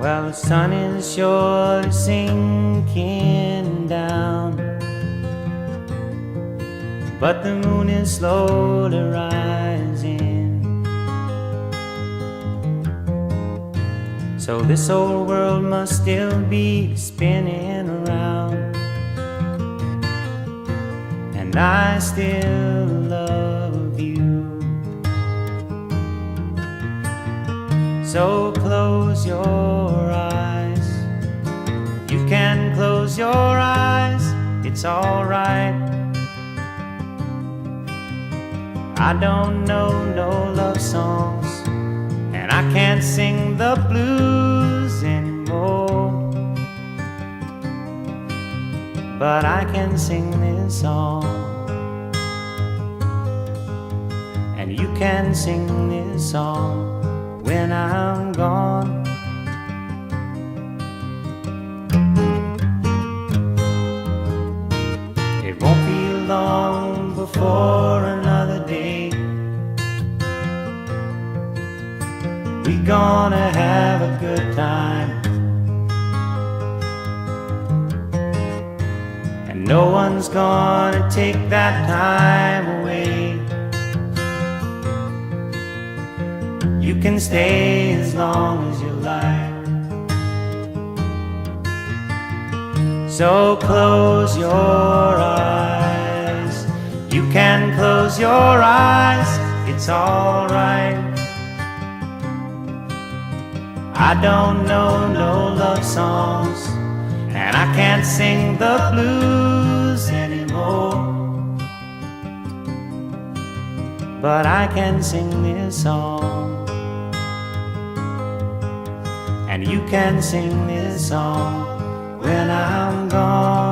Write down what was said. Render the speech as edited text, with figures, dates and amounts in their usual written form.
Well, the sun is surely sinking down, but the moon is slowly rising. So this old world must still be spinning around, and I still love you. So close your eyes. You can close your eyes, it's alright. I don't know no love songs, and I can't sing the blues anymore, but I can sing this song, and you can sing this song when I'm gone. It won't be long before another day we gonna have a good time, and no one's gonna take that time away. You can stay as long as you like. So close your eyes. You can close your eyes, it's alright. I don't know no love songs, and I can't sing the blues anymore, but I can sing this song, and you can sing this song when I'm gone.